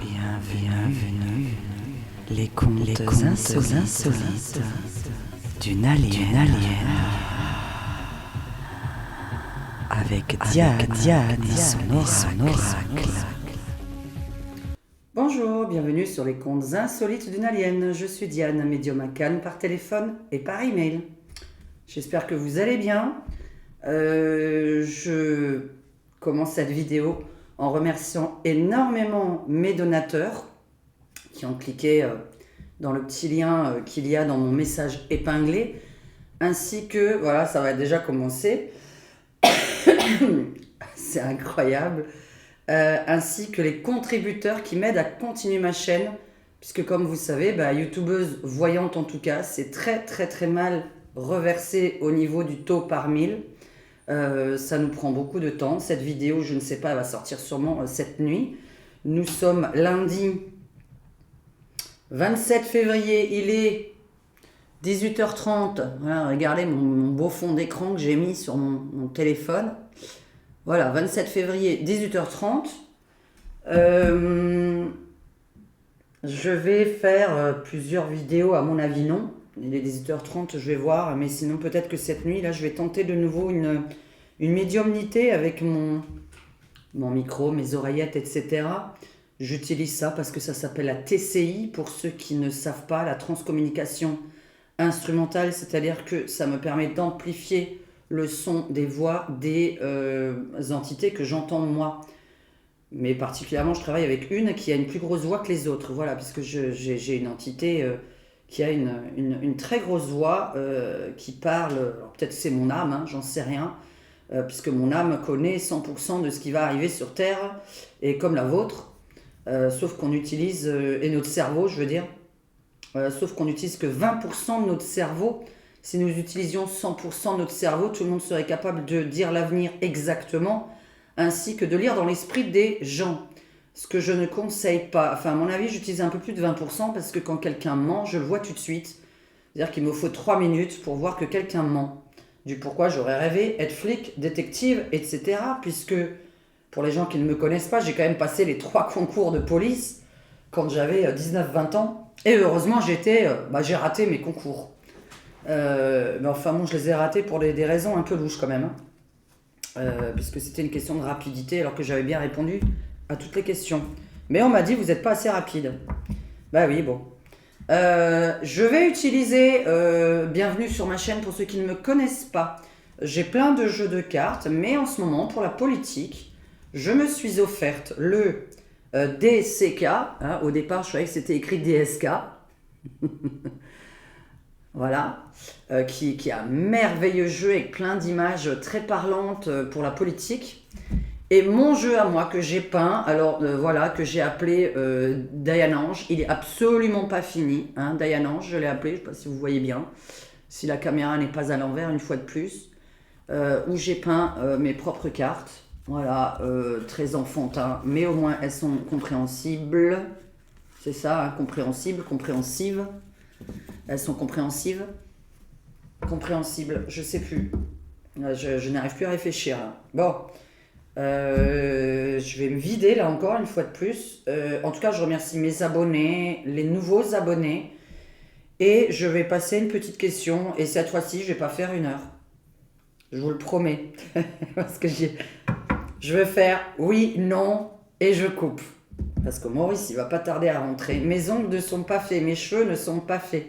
Bienvenue. Les contes insolites d'une alien. Avec Diane et son oracle. Bonjour, bienvenue sur les contes insolites d'une alien. Je suis Diane, médium à Cannes par téléphone et par email. J'espère que vous allez bien. Je commence cette vidéo en remerciant énormément mes donateurs qui ont cliqué dans le petit lien qu'il y a dans mon message épinglé, ainsi que, voilà, ça va déjà commencer, c'est incroyable, ainsi que les contributeurs qui m'aident à continuer ma chaîne, puisque comme vous savez, youtubeuse voyante en tout cas, c'est très mal reversé au niveau du taux par 1000. Ça nous prend beaucoup de temps. Cette vidéo, je ne sais pas, elle va sortir sûrement cette nuit. Nous sommes lundi 27 février, il est 18h30. Voilà, regardez mon beau fond d'écran que j'ai mis sur mon téléphone. Voilà, 27 février, 18h30. Je vais faire plusieurs vidéos, à mon avis non. Il est 18h30, je vais voir, mais sinon peut-être que cette nuit, là, je vais tenter de nouveau une médiumnité avec mon micro, mes oreillettes, etc. J'utilise ça parce que ça s'appelle la TCI, pour ceux qui ne savent pas, la transcommunication instrumentale, c'est-à-dire que ça me permet d'amplifier le son des voix des entités que j'entends moi. Mais particulièrement, je travaille avec une qui a une plus grosse voix que les autres, voilà, puisque j'ai une entité qui a une très grosse voix, qui parle, alors peut-être c'est mon âme, hein, j'en sais rien, puisque mon âme connaît 100% de ce qui va arriver sur Terre, et comme la vôtre, sauf qu'on utilise, et notre cerveau, je veux dire, sauf qu'on n'utilise que 20% de notre cerveau. Si nous utilisions 100% de notre cerveau, tout le monde serait capable de dire l'avenir exactement, ainsi que de lire dans l'esprit des gens. Ce que je ne conseille pas, enfin à mon avis j'utilise un peu plus de 20% parce que quand quelqu'un ment, je le vois tout de suite. C'est-à-dire qu'il me faut 3 minutes pour voir que quelqu'un ment. Du pourquoi j'aurais rêvé être flic, détective, etc. Puisque pour les gens qui ne me connaissent pas, j'ai quand même passé les 3 concours de police quand j'avais 19-20 ans. Et heureusement j'ai raté mes concours. Mais enfin bon, je les ai ratés pour des raisons un peu louches quand même. Puisque c'était une question de rapidité alors que j'avais bien répondu à toutes les questions. Mais on m'a dit, vous n'êtes pas assez rapide. Bah oui, bon. Je vais utiliser, bienvenue sur ma chaîne pour ceux qui ne me connaissent pas. J'ai plein de jeux de cartes, mais en ce moment, pour la politique, je me suis offerte le DSK. Hein, au départ, je savais que c'était écrit DSK. Voilà, qui est un merveilleux jeu avec plein d'images très parlantes pour la politique. Et mon jeu à moi que j'ai peint, alors voilà, que j'ai appelé Diane-Ange, il est absolument pas fini, hein, Diane-Ange, je l'ai appelé, je ne sais pas si vous voyez bien, si la caméra n'est pas à l'envers une fois de plus, où j'ai peint mes propres cartes, voilà, très enfantin, mais au moins elles sont compréhensibles, c'est ça, hein, compréhensives. Elles sont compréhensibles, je sais plus. Je n'arrive plus à réfléchir là. Bon, je vais me vider là encore une fois de plus. En tout cas, je remercie mes abonnés, les nouveaux abonnés. Et je vais passer une petite question. Et cette fois-ci, je vais pas faire 1 heure. Je vous le promets. Parce que je vais faire oui, non et je coupe. Parce que Maurice, il va pas tarder à rentrer. Mes ongles ne sont pas faits, mes cheveux ne sont pas faits.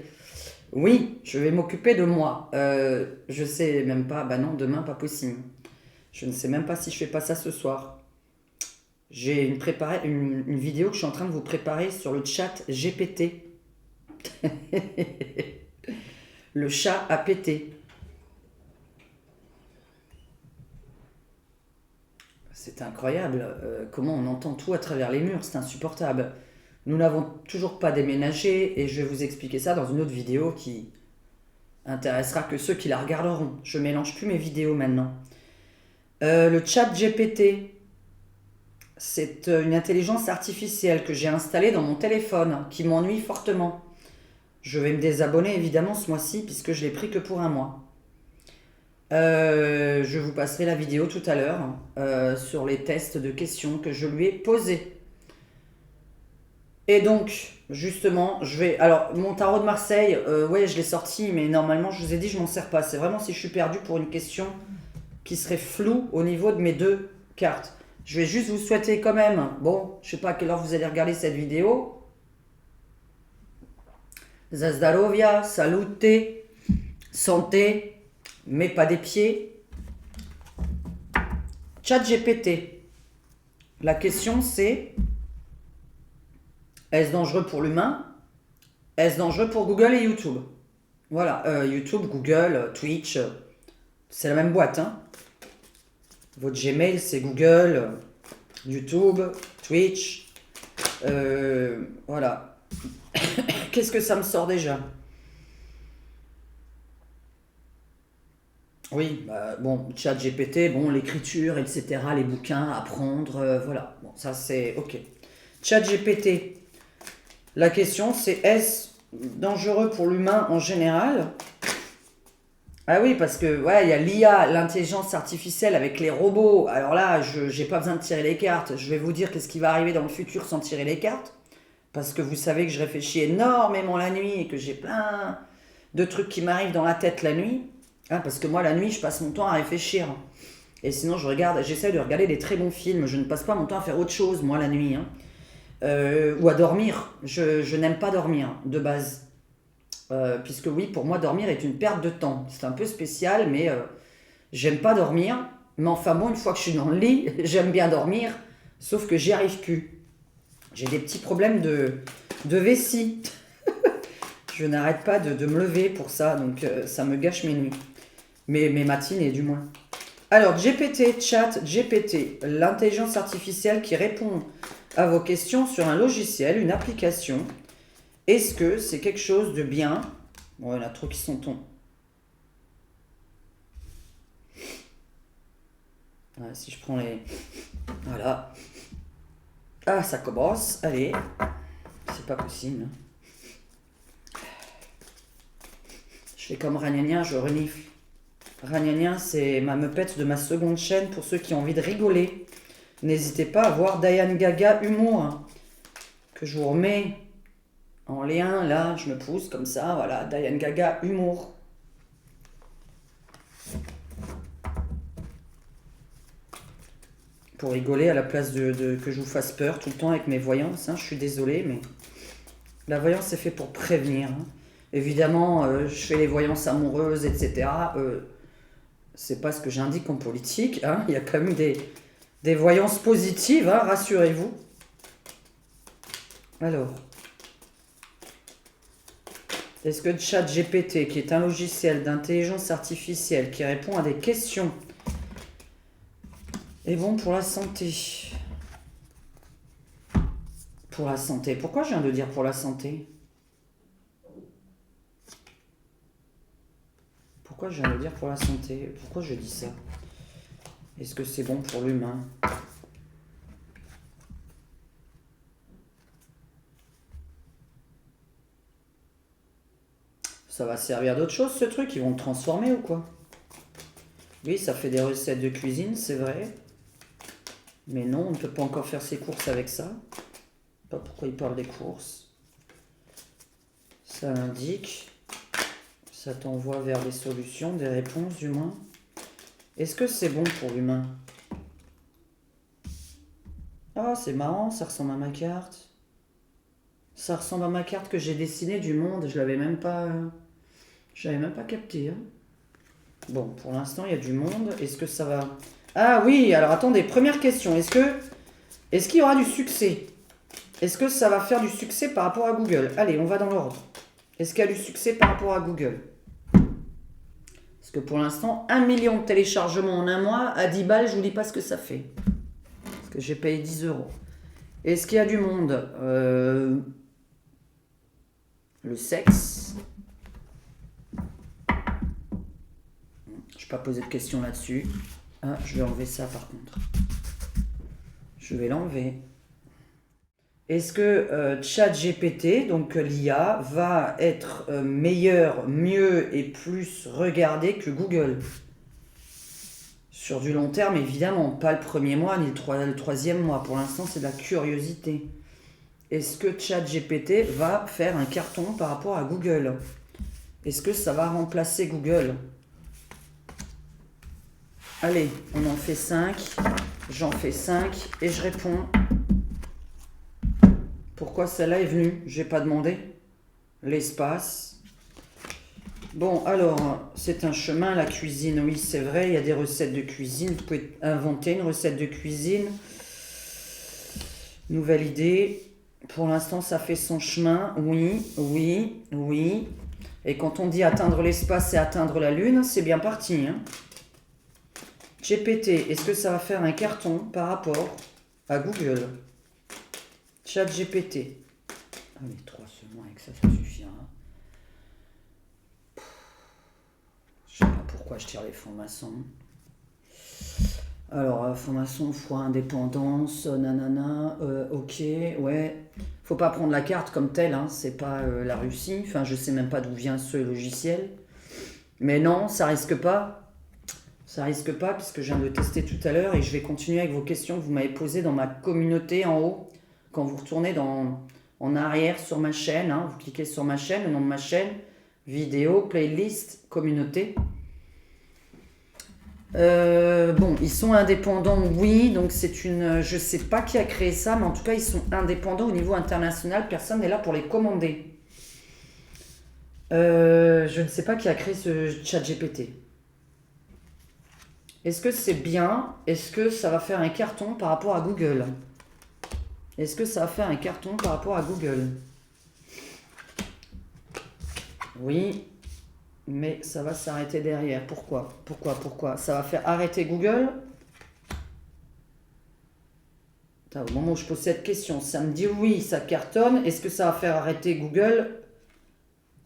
Oui, je vais m'occuper de moi. Je sais même pas, non, demain, pas possible. Je ne sais même pas si je fais pas ça ce soir. J'ai une vidéo que je suis en train de vous préparer sur le chat GPT. Le chat a pété. C'est incroyable. Comment on entend tout à travers les murs, c'est insupportable. Nous n'avons toujours pas déménagé et je vais vous expliquer ça dans une autre vidéo qui intéressera que ceux qui la regarderont. Je mélange plus mes vidéos maintenant. Le chat GPT, c'est une intelligence artificielle que j'ai installée dans mon téléphone qui m'ennuie fortement. Je vais me désabonner évidemment ce mois-ci puisque je l'ai pris que pour 1 mois. Je vous passerai la vidéo tout à l'heure sur les tests de questions que je lui ai posés. Et donc, justement, je vais. Alors, mon tarot de Marseille, ouais, je l'ai sorti, mais normalement, je vous ai dit, je m'en sers pas. C'est vraiment si je suis perdu pour une question qui serait floue au niveau de mes deux cartes. Je vais juste vous souhaiter quand même, bon, je sais pas à quelle heure vous allez regarder cette vidéo. Zazdarovia, salute, santé, mais pas des pieds. Chat GPT. La question c'est, est-ce dangereux pour l'humain? Est-ce dangereux pour Google et YouTube? Voilà, YouTube, Google, Twitch, c'est la même boîte. Hein. Votre Gmail, c'est Google, YouTube, Twitch. Voilà. Qu'est-ce que ça me sort déjà? Oui, bah, bon, chat GPT, bon, l'écriture, etc., les bouquins, apprendre, voilà. Bon, ça c'est ok. Chat GPT. La question c'est est-ce dangereux pour l'humain en général? Ah oui, parce que ouais, il y a l'IA, l'intelligence artificielle avec les robots. Alors là, je n'ai pas besoin de tirer les cartes. Je vais vous dire qu'est-ce qui va arriver dans le futur sans tirer les cartes. Parce que vous savez que je réfléchis énormément la nuit et que j'ai plein de trucs qui m'arrivent dans la tête la nuit. Hein, parce que moi, la nuit, je passe mon temps à réfléchir. Et sinon, j'essaie de regarder des très bons films. Je ne passe pas mon temps à faire autre chose, moi, la nuit. Hein. Ou à dormir. Je n'aime pas dormir, de base. Puisque oui, pour moi, dormir est une perte de temps. C'est un peu spécial, mais j'aime pas dormir. Mais enfin bon, une fois que je suis dans le lit, j'aime bien dormir. Sauf que j'y arrive plus. J'ai des petits problèmes de vessie. Je n'arrête pas de me lever pour ça, donc ça me gâche mes nuits. Mes matinées, du moins. Alors, GPT, chat GPT, l'intelligence artificielle qui répond à vos questions sur un logiciel, une application. Est-ce que c'est quelque chose de bien? Bon, il y en a trop qui sont tombés. Ouais, si je prends les... Voilà. Ah, ça commence. Allez. C'est pas possible. Je fais comme Ragnagna, je renifle. Ragnagna, c'est ma meupette de ma seconde chaîne pour ceux qui ont envie de rigoler. N'hésitez pas à voir Diane Gaga Humour, hein, que je vous remets en lien, là, je me pousse comme ça, voilà, Diane Gaga Humour. Pour rigoler à la place de que je vous fasse peur tout le temps avec mes voyances, hein, je suis désolée, mais la voyance c'est fait pour prévenir. Hein. Évidemment, je fais les voyances amoureuses, etc. C'est pas ce que j'indique en politique, hein. Il y a quand même des voyances positives, hein, rassurez-vous. Alors, est-ce que ChatGPT, qui est un logiciel d'intelligence artificielle qui répond à des questions, est bon pour la santé? Pour la santé. Pourquoi je viens de dire pour la santé? Pourquoi je viens de dire pour la santé? Pourquoi je dis ça? Est-ce que c'est bon pour l'humain? Ça va servir d'autre chose ce truc? Ils vont le transformer ou quoi? Oui, ça fait des recettes de cuisine, c'est vrai. Mais non, on ne peut pas encore faire ses courses avec ça. Je sais pas pourquoi il parle des courses. Ça indique. Ça t'envoie vers des solutions, des réponses du moins. Est-ce que c'est bon pour l'humain? Ah, c'est marrant, ça ressemble à ma carte. Ça ressemble à ma carte que j'ai dessinée du monde. Je l'avais même pas... J'avais même pas capté. Hein. Bon, pour l'instant, il y a du monde. Est-ce que ça va... Ah oui, alors attendez, première question. Est-ce qu'il y aura du succès? Est-ce que ça va faire du succès par rapport à Google? Allez, on va dans l'ordre. Est-ce qu'il y a du succès par rapport à Google? Parce que pour l'instant, 1 million de téléchargements en un mois, à 10 balles, je vous dis pas ce que ça fait. Parce que j'ai payé 10 euros. Est-ce qu'il y a du monde? Le sexe. Je vais pas poser de questions là-dessus. Ah, je vais enlever ça par contre. Je vais l'enlever. Est-ce que ChatGPT, donc l'IA, va être meilleur, mieux et plus regardé que Google? Sur du long terme, évidemment, pas le premier mois ni le troisième mois. Pour l'instant, c'est de la curiosité. est-ce que ChatGPT va faire un carton par rapport à Google? Est-ce que ça va remplacer Google? Allez, on en fait 5. J'en fais 5 et je réponds. Pourquoi celle-là est venue? J'ai pas demandé. L'espace. Bon, alors, c'est un chemin, la cuisine. Oui, c'est vrai, il y a des recettes de cuisine. Vous pouvez inventer une recette de cuisine. Nouvelle idée. Pour l'instant, ça fait son chemin. Oui, oui, oui. Et quand on dit atteindre l'espace et atteindre la Lune, c'est bien parti. Hein. GPT, est-ce que ça va faire un carton par rapport à Google? Chat GPT. Allez, 3 seulement, avec ça, ça suffira. Je sais pas pourquoi je tire les francs-maçons. Alors, franc-maçon, foi, indépendance, nanana, ok, ouais. Faut pas prendre la carte comme telle, hein, c'est pas la Russie. Enfin, je sais même pas d'où vient ce logiciel. Mais non, ça risque pas. Ça risque pas, puisque je viens de tester tout à l'heure et je vais continuer avec vos questions que vous m'avez posées dans ma communauté en haut. Quand vous retournez en arrière sur ma chaîne, hein, vous cliquez sur ma chaîne, le nom de ma chaîne, vidéo, playlist, communauté. Bon, ils sont indépendants, oui, donc c'est une... Je sais pas qui a créé ça, mais en tout cas, ils sont indépendants au niveau international, personne n'est là pour les commander. Je ne sais pas qui a créé ce chat GPT. Est-ce que c'est bien? Est-ce que ça va faire un carton par rapport à Google? Est-ce que ça va faire un carton par rapport à Google? Oui, mais ça va s'arrêter derrière. Pourquoi? Ça va faire arrêter Google? Attends, au moment où je pose cette question, ça me dit oui, ça cartonne. Est-ce que ça va faire arrêter Google?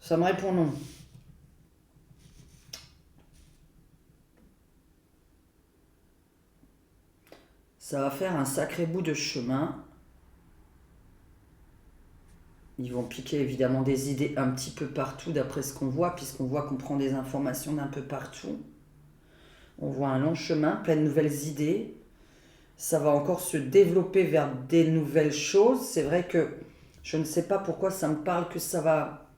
Ça me répond non. Ça va faire un sacré bout de chemin. Ils vont piquer évidemment des idées un petit peu partout d'après ce qu'on voit, puisqu'on voit qu'on prend des informations d'un peu partout. On voit un long chemin, plein de nouvelles idées. Ça va encore se développer vers des nouvelles choses. C'est vrai que je ne sais pas pourquoi ça me parle que ça va...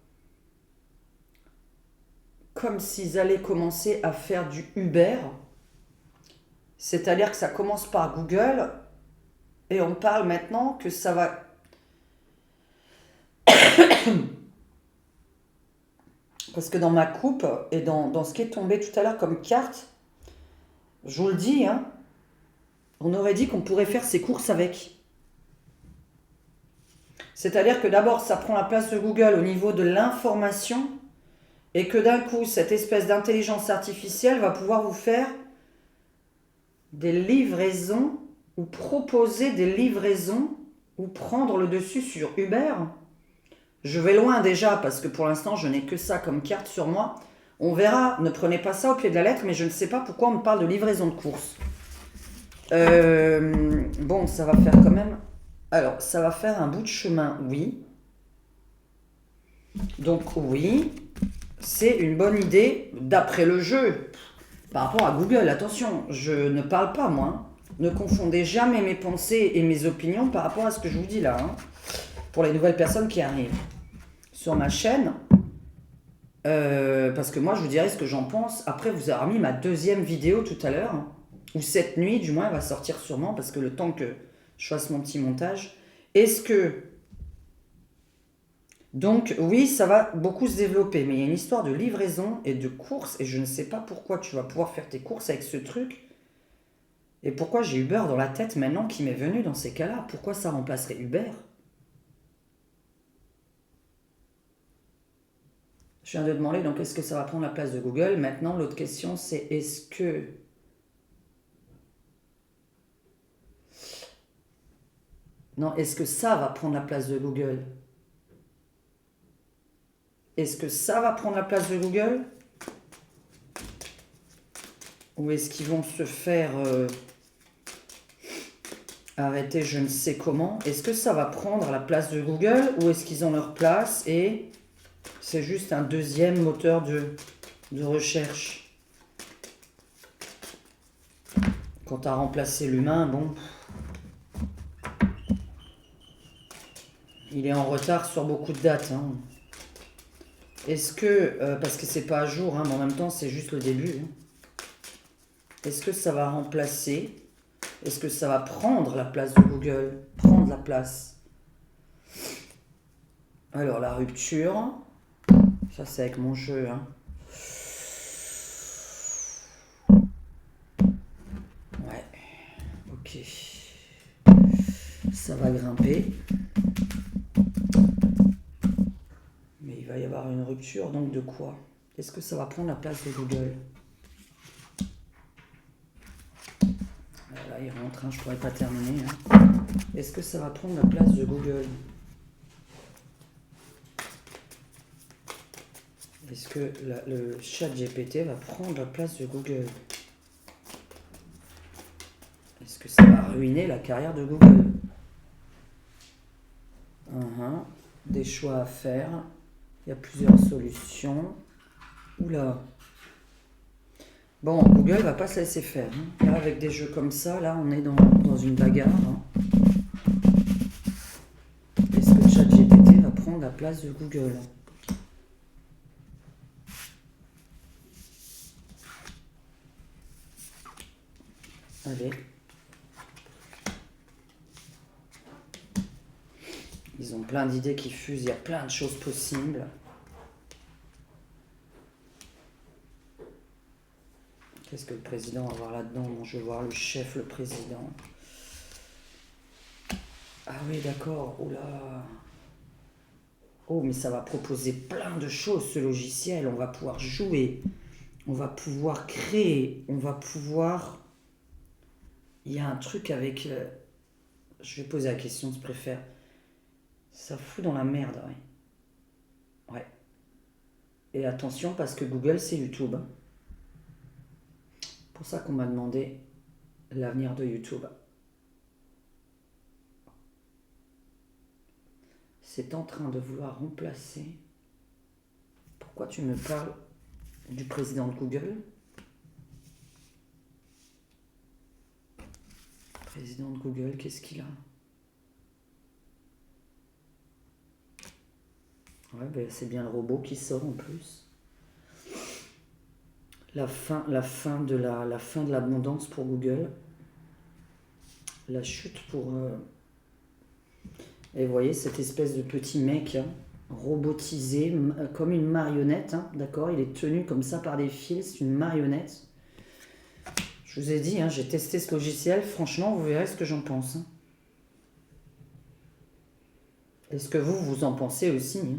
Comme s'ils allaient commencer à faire du Uber. C'est-à-dire que ça commence par Google et on parle maintenant que ça va... Parce que dans ma coupe et dans ce qui est tombé tout à l'heure comme carte, je vous le dis, hein, on aurait dit qu'on pourrait faire ses courses avec. C'est-à-dire que d'abord, ça prend la place de Google au niveau de l'information et que d'un coup, cette espèce d'intelligence artificielle va pouvoir vous faire des livraisons ou proposer des livraisons ou prendre le dessus sur Uber. Je vais loin déjà parce que pour l'instant, je n'ai que ça comme carte sur moi. On verra, ne prenez pas ça au pied de la lettre, mais je ne sais pas pourquoi on me parle de livraison de courses. Bon, ça va faire quand même... Alors, ça va faire un bout de chemin, oui. Donc, oui, c'est une bonne idée d'après le jeu. Par rapport à Google, attention, je ne parle pas, moi. Ne confondez jamais mes pensées et mes opinions par rapport à ce que je vous dis là. Hein, pour les nouvelles personnes qui arrivent sur ma chaîne. Parce que moi, je vous dirai ce que j'en pense. Après, vous avez mis ma deuxième vidéo tout à l'heure. Ou cette nuit, du moins, elle va sortir sûrement. Parce que le temps que je fasse mon petit montage. Est-ce que... Donc, oui, ça va beaucoup se développer. Mais il y a une histoire de livraison et de courses. Et je ne sais pas pourquoi tu vas pouvoir faire tes courses avec ce truc. Et pourquoi j'ai Uber dans la tête maintenant qui m'est venu dans ces cas-là. Pourquoi ça remplacerait Uber? Je viens de demander, donc, est-ce que ça va prendre la place de Google? Maintenant, l'autre question, c'est est-ce que... Non, est-ce que ça va prendre la place de Google? Est-ce que ça va prendre la place de Google? Ou est-ce qu'ils vont se faire arrêter je ne sais comment? Est-ce que ça va prendre la place de Google? Ou est-ce qu'ils ont leur place et c'est juste un deuxième moteur de recherche? Quant à remplacer l'humain, bon... Il est en retard sur beaucoup de dates. Hein. Est-ce que, parce que c'est pas à jour, hein, mais en même temps c'est juste le début. Hein. Est-ce que ça va remplacer? Est-ce que ça va prendre la place de Google? Prendre la place. Alors la rupture, ça c'est avec mon jeu. Hein. Ouais, ok. Ça va grimper. Mais il va y avoir une rupture, donc de quoi? Est-ce que ça va prendre la place de Google? Là, il rentre, hein, je pourrais pas terminer. Hein. Est-ce que ça va prendre la place de Google? Est-ce que le chat GPT va prendre la place de Google? Est-ce que ça va ruiner la carrière de Google? Des choix à faire. Il y a plusieurs solutions. Oula. Bon, Google va pas se laisser faire. Hein. Là, avec des jeux comme ça, là, on est dans une bagarre. Hein. Est-ce que ChatGPT va prendre la place de Google? Allez. Ils ont plein d'idées qui fusent, il y a plein de choses possibles. Qu'est-ce que le président va voir là-dedans? Bon, je vais voir le chef, le président. Ah oui, d'accord. Oh là. Oh, mais ça va proposer plein de choses, ce logiciel. On va pouvoir jouer. On va pouvoir créer. On va pouvoir... Il y a un truc avec... Je vais poser la question, je préfère. Ça fout dans la merde, ouais. Ouais. Et attention, parce que Google, c'est YouTube. C'est pour ça qu'on m'a demandé l'avenir de YouTube. C'est en train de vouloir remplacer... Pourquoi tu me parles du président de Google? Président de Google, qu'est-ce qu'il a? Ouais, ben c'est bien le robot qui sort en plus. La fin de l'abondance pour Google. La chute pour... Et vous voyez, cette espèce de petit mec hein, robotisé, comme une marionnette, hein, d'accord? Il est tenu comme ça par des fils, c'est une marionnette. Je vous ai dit, hein, j'ai testé ce logiciel, franchement, vous verrez ce que j'en pense. Hein. Est-ce que vous en pensez aussi hein?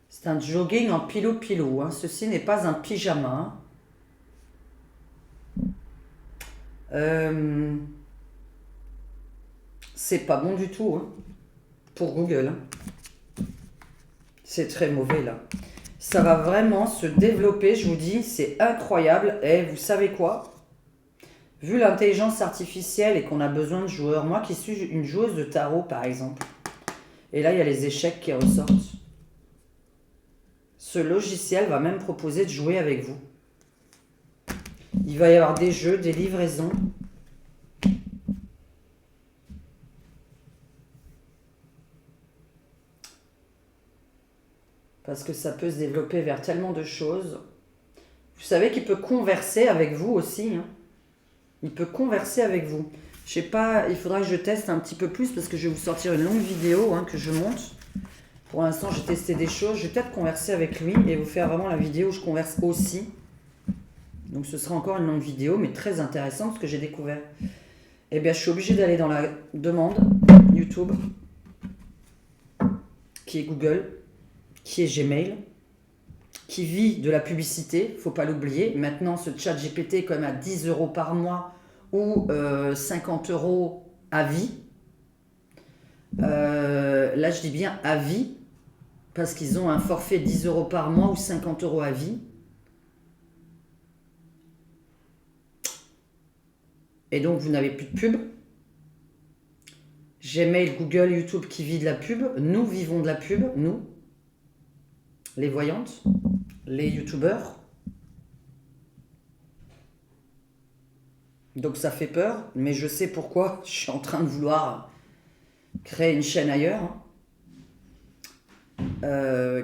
C'est un jogging en pilo-pilo. Hein. Ceci n'est pas un pyjama. C'est pas bon du tout hein, pour Google. Hein. C'est très mauvais là. Ça va vraiment se développer, je vous dis, c'est incroyable. Et vous savez quoi? Vu l'intelligence artificielle et qu'on a besoin de joueurs, moi qui suis une joueuse de tarot par exemple, et là il y a les échecs qui ressortent. Ce logiciel va même proposer de jouer avec vous. Il va y avoir des jeux, des livraisons. Parce que ça peut se développer vers tellement de choses. Vous savez qu'il peut converser avec vous aussi. Hein. Il peut converser avec vous. Je sais pas, il faudra que je teste un petit peu plus parce que je vais vous sortir une longue vidéo hein, que je monte. Pour l'instant, j'ai testé des choses. Je vais peut-être converser avec lui et vous faire vraiment la vidéo où je converse aussi. Donc ce sera encore une longue vidéo, mais très intéressante parce que j'ai découvert. Eh bien, je suis obligée d'aller dans la demande YouTube, qui est Google, qui est Gmail, qui vit de la publicité, faut pas l'oublier. Maintenant, ce chat GPT est quand même à 10 € par mois ou 50 € à vie. Là, je dis bien à vie, parce qu'ils ont un forfait 10 € par mois ou 50 € à vie. Et donc, vous n'avez plus de pub. Gmail, Google, YouTube qui vit de la pub. Nous vivons de la pub, nous, les voyantes, les youtubeurs. Donc ça fait peur, mais je sais pourquoi. Je suis en train de vouloir créer une chaîne ailleurs, hein.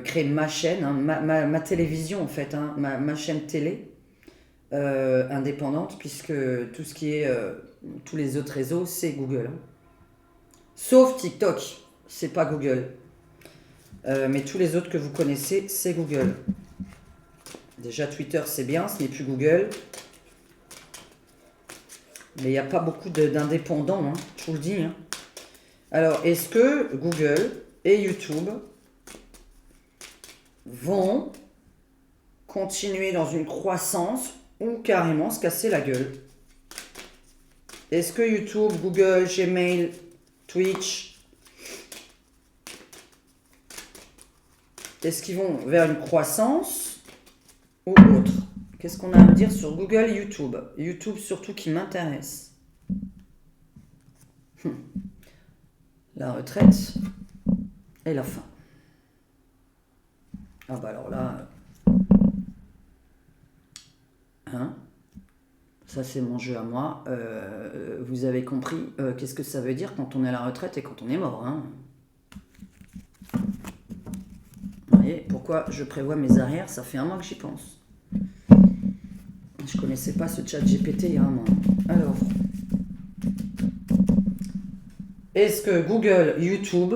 Créer ma chaîne, hein, ma télévision en fait, hein, ma chaîne télé indépendante, puisque tout ce qui est tous les autres réseaux, c'est Google, hein. Sauf TikTok, c'est pas Google. Mais tous les autres que vous connaissez, c'est Google. Déjà Twitter, c'est bien, ce n'est plus Google. Mais il n'y a pas beaucoup d'indépendants, hein, je vous le dis, hein. Alors, est-ce que Google et YouTube vont continuer dans une croissance ou carrément se casser la gueule? Est-ce que YouTube, Google, Gmail, Twitch, est-ce qu'ils vont vers une croissance ou autre? Qu'est-ce qu'on a à me dire sur Google et YouTube? YouTube surtout qui m'intéresse. La retraite et la fin. Ah bah alors là... Hein? Ça c'est mon jeu à moi. Vous avez compris qu'est-ce que ça veut dire quand on est à la retraite et quand on est mort, hein? Vous voyez, pourquoi je prévois mes arrières? Ça fait un mois que j'y pense. Je connaissais pas ce chat GPT il y a un mois. Alors, est-ce que Google, YouTube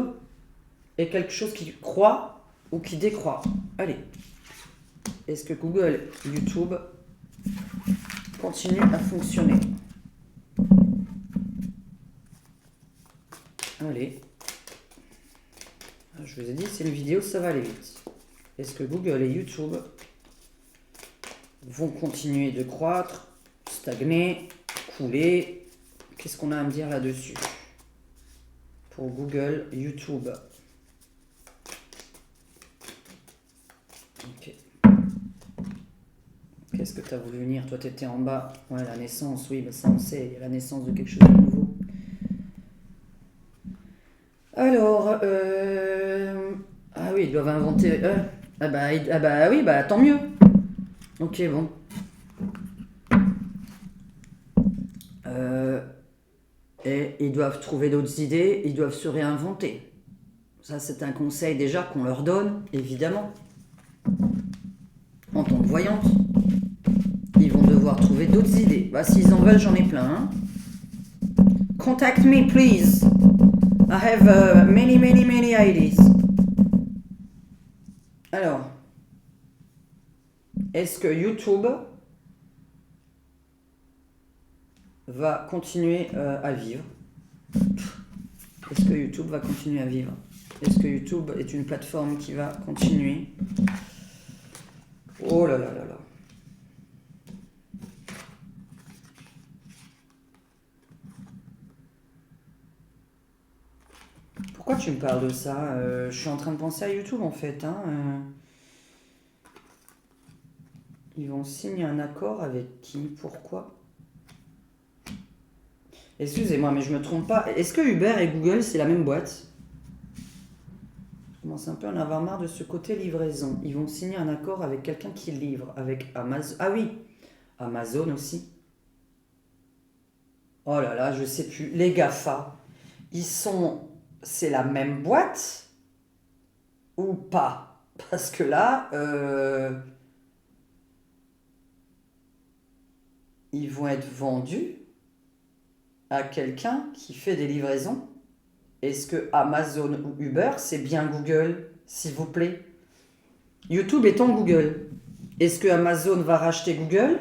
est quelque chose qui croît ou qui décroît? Allez. Est-ce que Google, YouTube continue à fonctionner? Allez. Je vous ai dit, c'est une vidéo, ça va aller vite. Est-ce que Google et YouTube vont continuer de croître, stagner, couler? Qu'est-ce qu'on a à me dire là-dessus? Pour Google, YouTube. Ok. Qu'est-ce que tu as voulu venir? Toi, tu étais en bas. Ouais, la naissance, oui, bah ça on sait. Il y a la naissance de quelque chose de nouveau. Alors, ah oui, ils doivent inventer... ah bah oui, bah tant mieux. Ok, bon. Et ils doivent trouver d'autres idées, ils doivent se réinventer. Ça, c'est un conseil déjà qu'on leur donne, évidemment. En tant que voyante, ils vont devoir trouver d'autres idées. Bah, s'ils en veulent, j'en ai plein, hein. Contact me, please. I have many ideas. Alors, est-ce que YouTube va continuer à vivre? Est-ce que YouTube va continuer à vivre? Est-ce que YouTube est une plateforme qui va continuer? Oh là là là là. Pourquoi tu me parles de ça? Je suis en train de penser à YouTube en fait, hein. Ils vont signer un accord avec qui? Pourquoi? Excusez-moi, mais je me trompe pas. Est-ce que Uber et Google, c'est la même boîte? Je commence un peu à en avoir marre de ce côté livraison. Ils vont signer un accord avec quelqu'un qui livre, avec Amazon. Ah oui, Amazon aussi. Oh là là, je sais plus. Les GAFA, c'est la même boîte ou pas? Parce que là, ils vont être vendus à quelqu'un qui fait des livraisons. Est-ce que Amazon ou Uber, c'est bien Google, s'il vous plaît? YouTube étant Google. Est-ce que Amazon va racheter Google?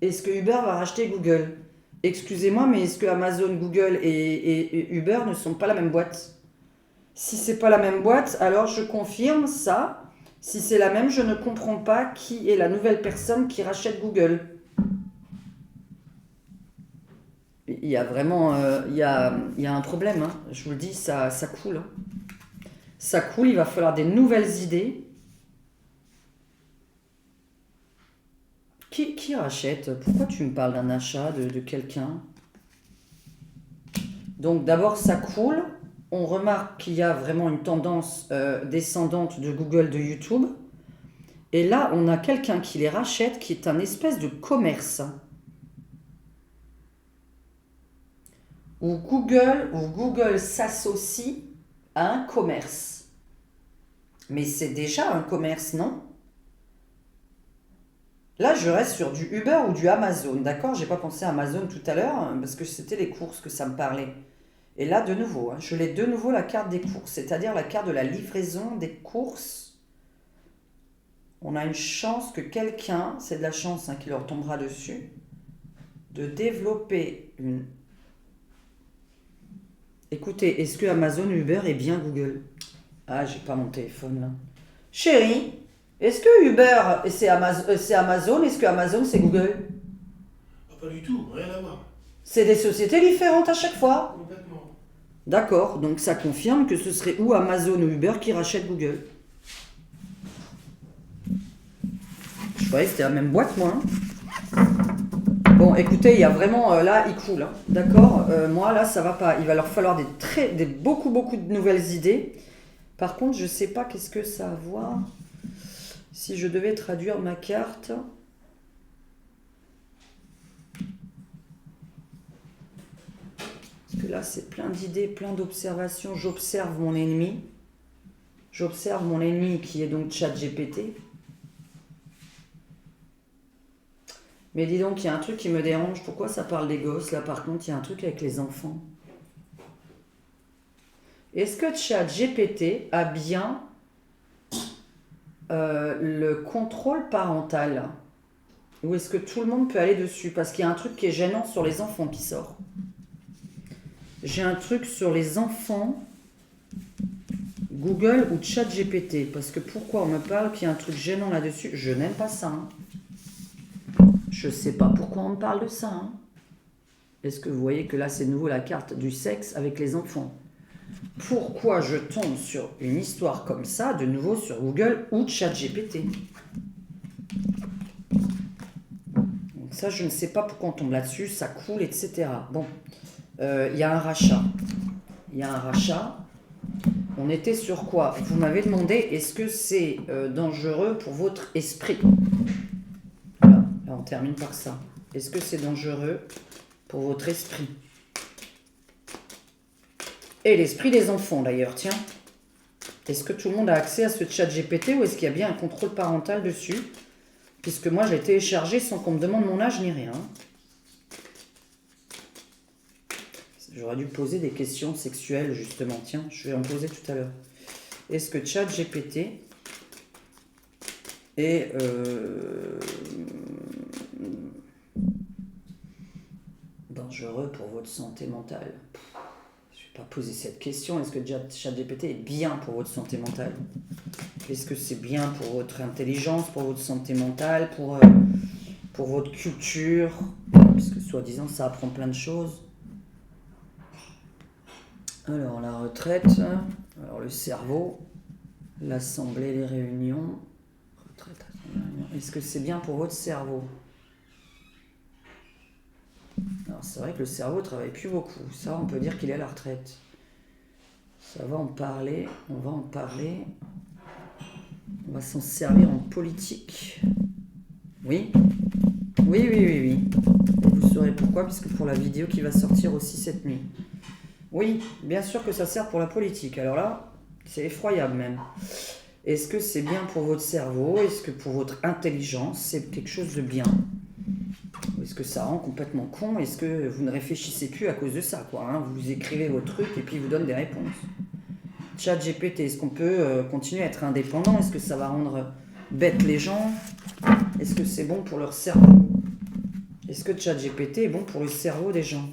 Est-ce que Uber va racheter Google? Excusez-moi, mais est-ce que Amazon, Google et Uber ne sont pas la même boîte? Si c'est pas la même boîte, alors je confirme ça. Si c'est la même, je ne comprends pas qui est la nouvelle personne qui rachète Google. Il y a vraiment il y a un problème, hein. Je vous le dis, ça coule, hein. Ça coule, il va falloir des nouvelles idées. Qui rachète? Pourquoi tu me parles d'un achat de quelqu'un? Donc d'abord, ça coule. On remarque qu'il y a vraiment une tendance descendante de Google, de YouTube. Et là, on a quelqu'un qui les rachète, qui est un espèce de commerce. où Google s'associe à un commerce. Mais c'est déjà un commerce, non? Là, je reste sur du Uber ou du Amazon, d'accord? J'ai pas pensé à Amazon tout à l'heure, parce que c'était les courses que ça me parlait. Et là, de nouveau, je l'ai de nouveau la carte des courses, c'est-à-dire la carte de la livraison des courses. On a une chance que quelqu'un, c'est de la chance qui leur tombera dessus, de développer une... Écoutez, est-ce que Amazon Uber est bien Google? Ah, j'ai pas mon téléphone là. Chérie, est-ce que Uber c'est Amazon? Est-ce que Amazon c'est Google? Ah, pas du tout, rien à voir. C'est des sociétés différentes à chaque fois. Complètement. D'accord, donc ça confirme que ce serait ou Amazon ou Uber qui rachète Google. Je croyais que c'était la même boîte, moi. Bon, écoutez, il y a vraiment... là, il coule. D'accord. Moi, là, ça va pas. Il va leur falloir beaucoup de nouvelles idées. Par contre, je sais pas qu'est-ce que ça a à voir. Si je devais traduire ma carte... Parce que là, c'est plein d'idées, plein d'observations. J'observe mon ennemi. J'observe mon ennemi qui est donc ChatGPT. Mais dis donc, il y a un truc qui me dérange. Pourquoi ça parle des gosses? Là, par contre, il y a un truc avec les enfants. Est-ce que ChatGPT a bien le contrôle parental? Ou est-ce que tout le monde peut aller dessus? Parce qu'il y a un truc qui est gênant sur les enfants qui sort. J'ai un truc sur les enfants, Google ou ChatGPT. Parce que pourquoi on me parle qu'il y a un truc gênant là-dessus? Je n'aime pas ça. Je sais pas pourquoi on me parle de ça. Est-ce que vous voyez que là, c'est de nouveau la carte du sexe avec les enfants? Pourquoi je tombe sur une histoire comme ça, de nouveau sur Google ou ChatGPT? Donc ça, je ne sais pas pourquoi on tombe là-dessus, ça coule, etc. Bon, il y a un rachat. Il y a un rachat. On était sur quoi? Vous m'avez demandé, est-ce que c'est dangereux pour votre esprit? Voilà, là on termine par ça. Est-ce que c'est dangereux pour votre esprit? Et l'esprit des enfants d'ailleurs, tiens. Est-ce que tout le monde a accès à ce chat GPT ou est-ce qu'il y a bien un contrôle parental dessus? Puisque moi je l'ai téléchargé sans qu'on me demande mon âge ni rien. J'aurais dû poser des questions sexuelles justement. Tiens, je vais en poser tout à l'heure. Est-ce que chat GPT est... dangereux pour votre santé mentale? Je ne vais pas poser cette question. Est-ce que ChatGPT est bien pour votre santé mentale? Est-ce que c'est bien pour votre intelligence, pour votre santé mentale, pour votre culture? Parce que soi-disant, ça apprend plein de choses. Alors, la retraite, alors le cerveau, l'assemblée, les réunions. Retraite, réunion. Est-ce que c'est bien pour votre cerveau? Alors c'est vrai que le cerveau ne travaille plus beaucoup. Ça, on peut dire qu'il est à la retraite. Ça va en parler. On va en parler. On va s'en servir en politique. Oui. Oui. Et vous saurez pourquoi, puisque pour la vidéo qui va sortir aussi cette nuit. Oui, bien sûr que ça sert pour la politique. Alors là, c'est effroyable même. Est-ce que c'est bien pour votre cerveau? Est-ce que pour votre intelligence, c'est quelque chose de bien? Est-ce que ça rend complètement con? Est-ce que vous ne réfléchissez plus à cause de ça, quoi, Vous écrivez vos trucs et puis il vous donne des réponses. ChatGPT, est-ce qu'on peut continuer à être indépendant? Est-ce que ça va rendre bêtes les gens? Est-ce que c'est bon pour leur cerveau? Est-ce que ChatGPT est bon pour le cerveau des gens?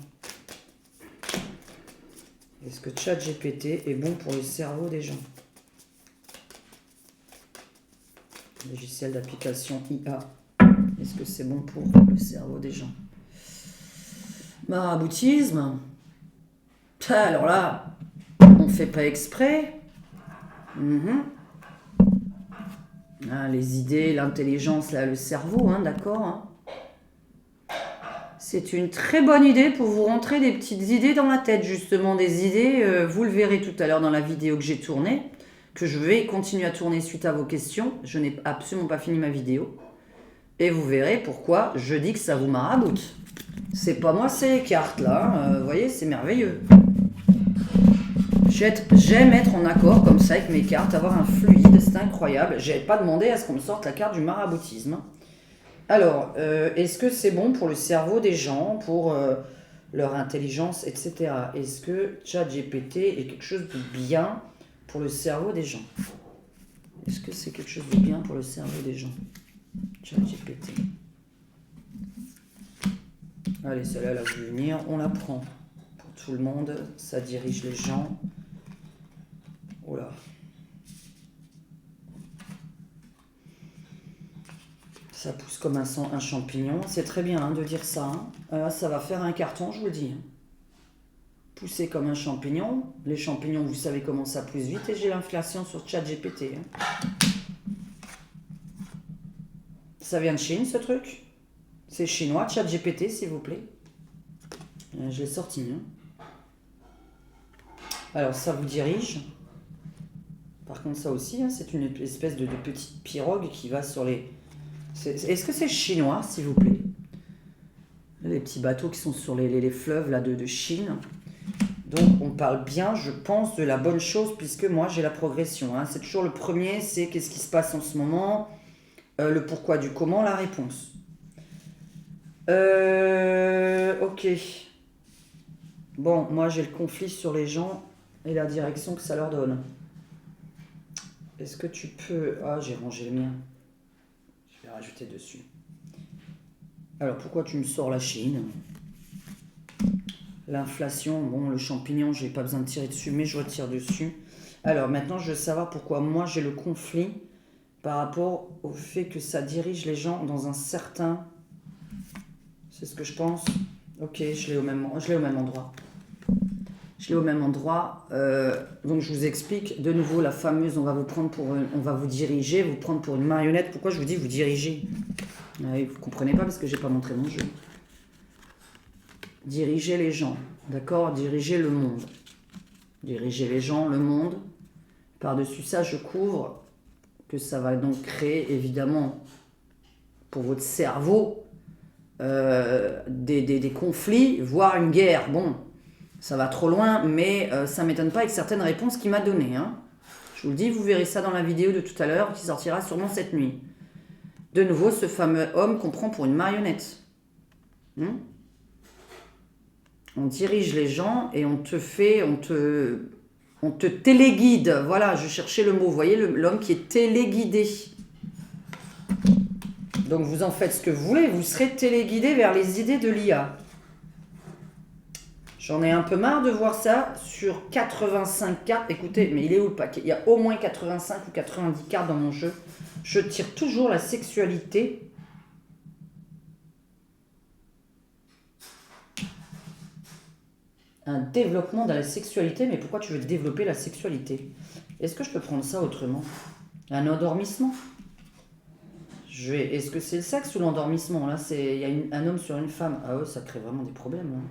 Est-ce que ChatGPT est bon pour le cerveau des gens? Logiciel d'application IA. Est-ce que c'est bon pour le cerveau des gens? Maraboutisme. Alors là, on ne fait pas exprès. Les idées, l'intelligence, là, le cerveau, d'accord. C'est une très bonne idée pour vous rentrer des petites idées dans la tête, justement, des idées. Vous le verrez tout à l'heure dans la vidéo que j'ai tournée, que je vais continuer à tourner suite à vos questions. Je n'ai absolument pas fini ma vidéo. Et vous verrez pourquoi je dis que ça vous maraboute. C'est pas moi, c'est les cartes, là. Vous voyez, c'est merveilleux. J'aime être en accord comme ça avec mes cartes, avoir un fluide, c'est incroyable. J'ai pas demandé à ce qu'on me sorte la carte du maraboutisme. Alors, est-ce que c'est bon pour le cerveau des gens, pour leur intelligence, etc. Est-ce que ChatGPT est quelque chose de bien pour le cerveau des gens? Est-ce que c'est quelque chose de bien pour le cerveau des gens? ChatGPT. Allez, celle-là, elle a voulu venir, on la prend. Pour tout le monde, ça dirige les gens. Oh là. Ça pousse comme un champignon. C'est très bien de dire ça. Ça va faire un carton, je vous le dis. Pousser comme un champignon. Les champignons, vous savez comment ça pousse vite. Et j'ai l'inflation sur ChatGPT. Ça vient de Chine, ce truc. C'est chinois, ChatGPT, s'il vous plaît. Je l'ai sorti. Alors, ça vous dirige. Par contre, ça aussi, c'est une espèce de petite pirogue qui va sur les... Est-ce que c'est chinois, s'il vous plaît? Les petits bateaux qui sont sur les fleuves là, de Chine. Donc, on parle bien, je pense, de la bonne chose, puisque moi, j'ai la progression. C'est toujours le premier, c'est qu'est-ce qui se passe en ce moment, le pourquoi du comment, la réponse. Ok. Bon, moi, j'ai le conflit sur les gens et la direction que ça leur donne. Est-ce que tu peux... Ah, j'ai rangé le mien. Je vais rajouter dessus. Alors, pourquoi tu me sors la Chine? L'inflation, bon, le champignon, j'ai pas besoin de tirer dessus, mais je retire dessus. Alors, maintenant, je veux savoir pourquoi moi, j'ai le conflit par rapport au fait que ça dirige les gens dans un certain... C'est ce que je pense. Ok, je l'ai au même endroit. Je l'ai au même endroit. Donc je vous explique de nouveau la fameuse, on va vous diriger, vous prendre pour une marionnette. Pourquoi je vous dis vous diriger? Vous comprenez pas parce que j'ai pas montré mon jeu. Diriger les gens, d'accord? Diriger le monde. Diriger les gens, le monde. Par-dessus ça, je couvre que ça va donc créer évidemment pour votre cerveau des conflits, voire une guerre. Bon. Ça va trop loin, mais ça ne m'étonne pas avec certaines réponses qu'il m'a données. Je vous le dis, vous verrez ça dans la vidéo de tout à l'heure, qui sortira sûrement cette nuit. De nouveau, ce fameux homme qu'on prend pour une marionnette. On dirige les gens et on te téléguide. Voilà, je cherchais le mot. Vous voyez, l'homme qui est téléguidé. Donc vous en faites ce que vous voulez, vous serez téléguidé vers les idées de l'IA. J'en ai un peu marre de voir ça sur 85 cartes. Écoutez, mais il est où le paquet? Il y a au moins 85 ou 90 cartes dans mon jeu. Je tire toujours la sexualité. Un développement de la sexualité. Mais pourquoi tu veux développer la sexualité? Est-ce que je peux prendre ça autrement? Un endormissement? Est-ce que c'est le sexe ou l'endormissement? Là, il y a un homme sur une femme. Ah ouais, ça crée vraiment des problèmes.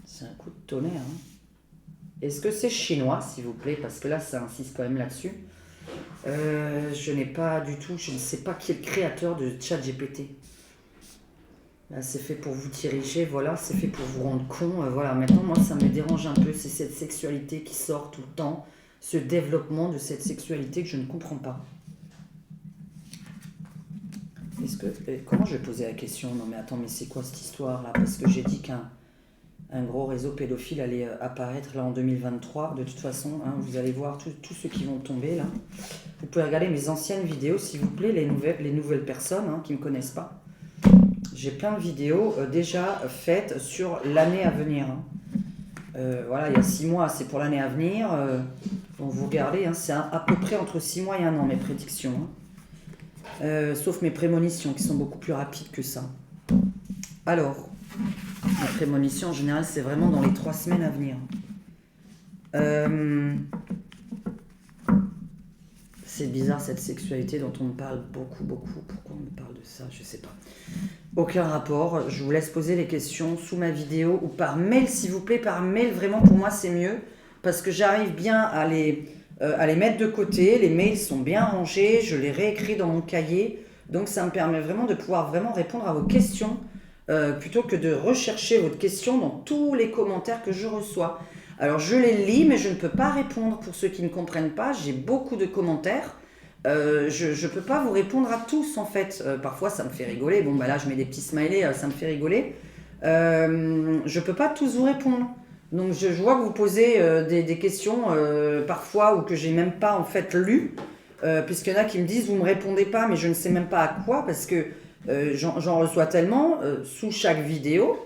C'est un coup de tonnerre. Est-ce que c'est chinois, s'il vous plaît? Parce que là, ça insiste quand même là-dessus. Je n'ai pas du tout... Je ne sais pas qui est le créateur de ChatGPT. Là, c'est fait pour vous diriger, voilà. C'est fait pour vous rendre con. Voilà, maintenant, moi, ça me dérange un peu. C'est cette sexualité qui sort tout le temps. Ce développement de cette sexualité que je ne comprends pas. Comment je vais poser la question? Non, mais attends, mais c'est quoi cette histoire-là? Parce que j'ai dit qu'un gros réseau pédophile allait apparaître là en 2023. De toute façon, vous allez voir tous ceux qui vont tomber là. Vous pouvez regarder mes anciennes vidéos, s'il vous plaît, les nouvelles personnes qui ne me connaissent pas. J'ai plein de vidéos déjà faites sur l'année à venir. Voilà, il y a 6 mois, c'est pour l'année à venir. Donc vous regardez, c'est à peu près entre 6 mois et 1 an mes prédictions. Sauf mes prémonitions qui sont beaucoup plus rapides que ça. Alors... La prémonition, en général, c'est vraiment dans les 3 semaines à venir. C'est bizarre, cette sexualité dont on me parle beaucoup. Pourquoi on me parle de ça? Je sais pas. Aucun rapport. Je vous laisse poser les questions sous ma vidéo ou par mail, s'il vous plaît. Par mail, vraiment, pour moi, c'est mieux. Parce que j'arrive bien à les mettre de côté. Les mails sont bien rangés. Je les réécris dans mon cahier. Donc ça me permet vraiment de pouvoir vraiment répondre à vos questions plutôt que de rechercher votre question dans tous les commentaires que je reçois. Alors je les lis, mais je ne peux pas répondre. Pour ceux qui ne comprennent pas, j'ai beaucoup de commentaires. Je ne peux pas vous répondre à tous en fait. Parfois ça me fait rigoler. Bon bah là je mets des petits smileys, ça me fait rigoler. Je ne peux pas tous vous répondre. Donc je vois que vous posez des questions parfois ou que j'ai même pas en fait lues. Puisqu'il y en a qui me disent vous me répondez pas, mais je ne sais même pas à quoi parce que j'en reçois tellement sous chaque vidéo.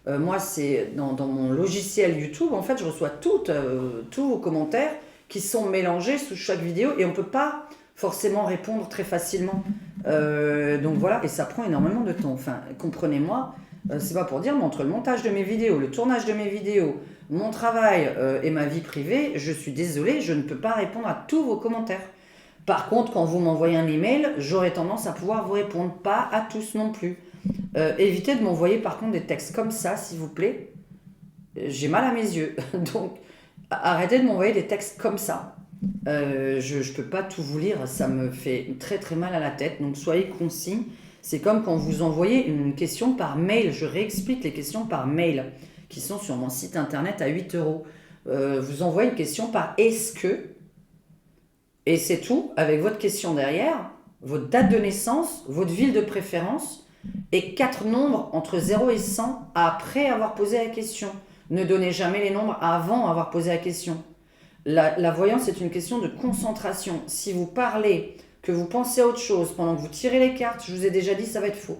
Moi, c'est dans mon logiciel YouTube, en fait, je reçois tous vos commentaires qui sont mélangés sous chaque vidéo et on ne peut pas forcément répondre très facilement. Donc voilà, et ça prend énormément de temps. Enfin, comprenez-moi, c'est pas pour dire, mais entre le montage de mes vidéos, le tournage de mes vidéos, mon travail et ma vie privée, je suis désolée, je ne peux pas répondre à tous vos commentaires. Par contre, quand vous m'envoyez un email, j'aurai tendance à pouvoir vous répondre, pas à tous non plus. Évitez de m'envoyer par contre des textes comme ça, s'il vous plaît. J'ai mal à mes yeux, donc arrêtez de m'envoyer des textes comme ça. Je ne peux pas tout vous lire, ça me fait très très mal à la tête, donc soyez concis. C'est comme quand vous envoyez une question par mail, je réexplique les questions par mail, qui sont sur mon site internet à 8 €. Vous envoyez une question par est-ce que... Et c'est tout, avec votre question derrière, votre date de naissance, votre ville de préférence, et 4 nombres entre 0 et 100 après avoir posé la question. Ne donnez jamais les nombres avant avoir posé la question. La voyance est une question de concentration. Si vous parlez, que vous pensez à autre chose pendant que vous tirez les cartes, je vous ai déjà dit, ça va être faux.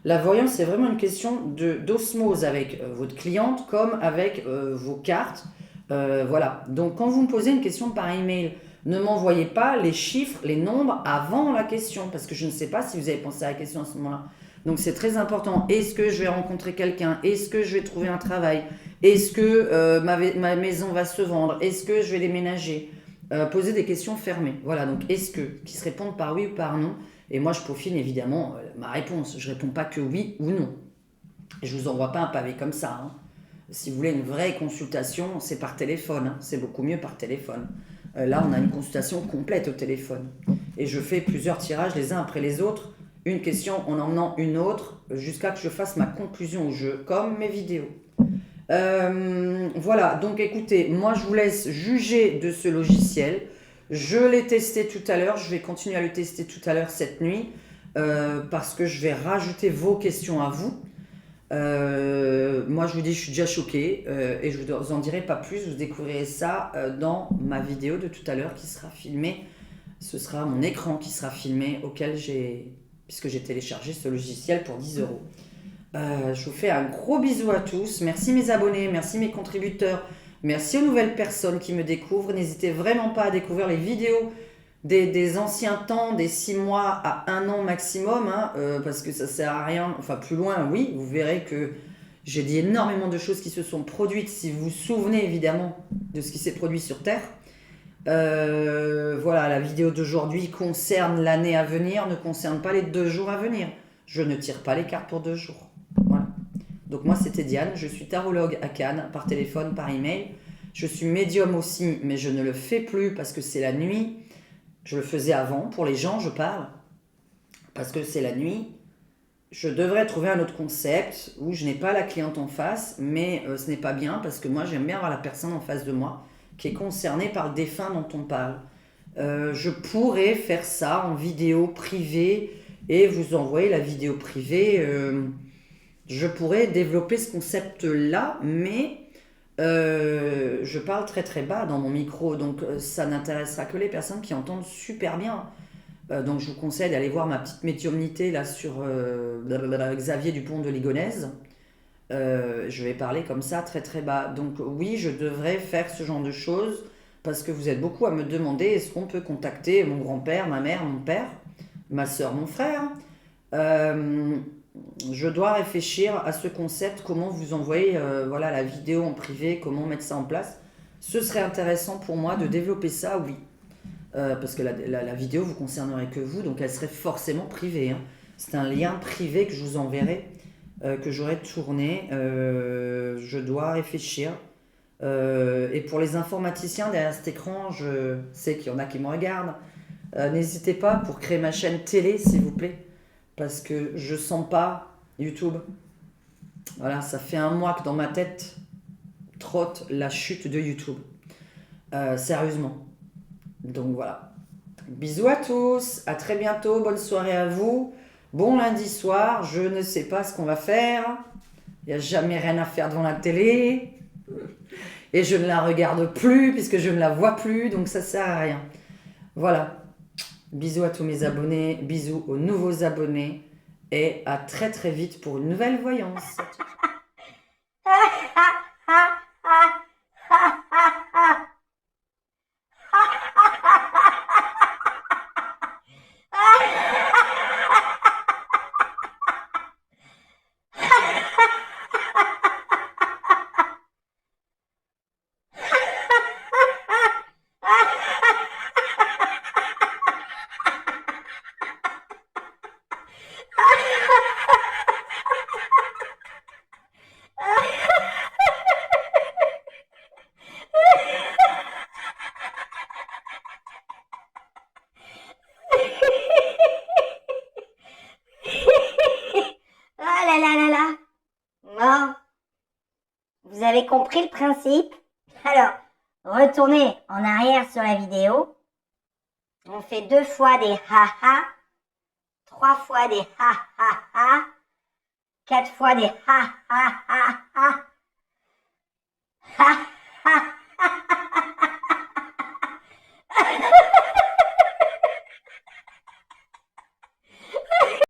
La voyance, c'est vraiment une question d'osmose avec votre cliente comme avec vos cartes. Voilà. Donc, quand vous me posez une question par email, ne m'envoyez pas les chiffres, les nombres avant la question, parce que je ne sais pas si vous avez pensé à la question à ce moment-là. Donc c'est très important. Est-ce que je vais rencontrer quelqu'un? Est-ce que je vais trouver un travail? Est-ce que ma maison va se vendre? Est-ce que je vais déménager? Poser des questions fermées. Voilà, donc est-ce que, qui se répondent par oui ou par non. Et moi je peaufine évidemment ma réponse. Je ne réponds pas que oui ou non. Et je ne vous envoie pas un pavé comme ça. Hein. Si vous voulez une vraie consultation, c'est par téléphone. Hein. C'est beaucoup mieux par téléphone. Là, on a une consultation complète au téléphone. Et je fais plusieurs tirages les uns après les autres, une question en emmenant une autre, jusqu'à que je fasse ma conclusion au jeu, comme mes vidéos. Voilà, donc écoutez, moi je vous laisse juger de ce logiciel. Je l'ai testé tout à l'heure, je vais continuer à le tester tout à l'heure cette nuit, parce que je vais rajouter vos questions à vous. Moi je vous dis, je suis déjà choquée et je vous en dirai pas plus. Vous découvrirez ça dans ma vidéo de tout à l'heure qui sera filmée. Ce sera mon écran qui sera filmé puisque j'ai téléchargé ce logiciel pour 10 €. Je vous fais un gros bisou à tous. Merci mes abonnés, merci mes contributeurs, merci aux nouvelles personnes qui me découvrent. N'hésitez vraiment pas à découvrir les vidéos des anciens temps, des 6 mois à 1 an maximum, hein, parce que ça sert à rien, enfin plus loin, oui, vous verrez que j'ai dit énormément de choses qui se sont produites, si vous vous souvenez évidemment de ce qui s'est produit sur Terre. Voilà, la vidéo d'aujourd'hui concerne l'année à venir, ne concerne pas les 2 jours à venir. Je ne tire pas les cartes pour 2 jours. Voilà. Donc moi c'était Diane, je suis tarologue à Cannes, par téléphone, par email. Je suis médium aussi, mais je ne le fais plus parce que c'est la nuit. Je le faisais avant, pour les gens je parle, parce que c'est la nuit. Je devrais trouver un autre concept où je n'ai pas la cliente en face, mais ce n'est pas bien parce que moi j'aime bien avoir la personne en face de moi qui est concernée par le défunt dont on parle. Je pourrais faire ça en vidéo privée et vous envoyer la vidéo privée. Je pourrais développer ce concept-là, mais je parle très très bas dans mon micro, donc ça n'intéressera que les personnes qui entendent super bien. Donc je vous conseille d'aller voir ma petite médiumnité là sur Xavier Dupont de Ligonnès. Je vais parler comme ça très très bas. Donc oui, je devrais faire ce genre de choses parce que vous êtes beaucoup à me demander est-ce qu'on peut contacter mon grand-père, ma mère, mon père, ma soeur, mon frère. Je dois réfléchir à ce concept, comment vous envoyer voilà, la vidéo en privé, comment mettre ça en place. Ce serait intéressant pour moi de développer ça, oui. Parce que la vidéo vous concernerait que vous, donc elle serait forcément privée. Hein. C'est un lien privé que je vous enverrai, que j'aurai tourné. Je dois réfléchir. Et pour les informaticiens derrière cet écran, je sais qu'il y en a qui me regardent. N'hésitez pas pour créer ma chaîne télé, s'il vous plaît, parce que je sens pas YouTube. Voilà, ça fait un mois que dans ma tête trotte la chute de YouTube. Sérieusement. Donc voilà. Bisous à tous, à très bientôt, bonne soirée à vous. Bon lundi soir, je ne sais pas ce qu'on va faire. Il n'y a jamais rien à faire devant la télé. Et je ne la regarde plus puisque je ne la vois plus, donc ça sert à rien. Voilà. Bisous à tous mes abonnés, bisous aux nouveaux abonnés et à très très vite pour une nouvelle voyance. Ah là là là là. Bon, vous avez compris le principe? Alors, retournez en arrière sur la vidéo. On fait 2 fois des ha-ha, 3 fois des ha-ha-ha, 4 fois des ha-ha-ha.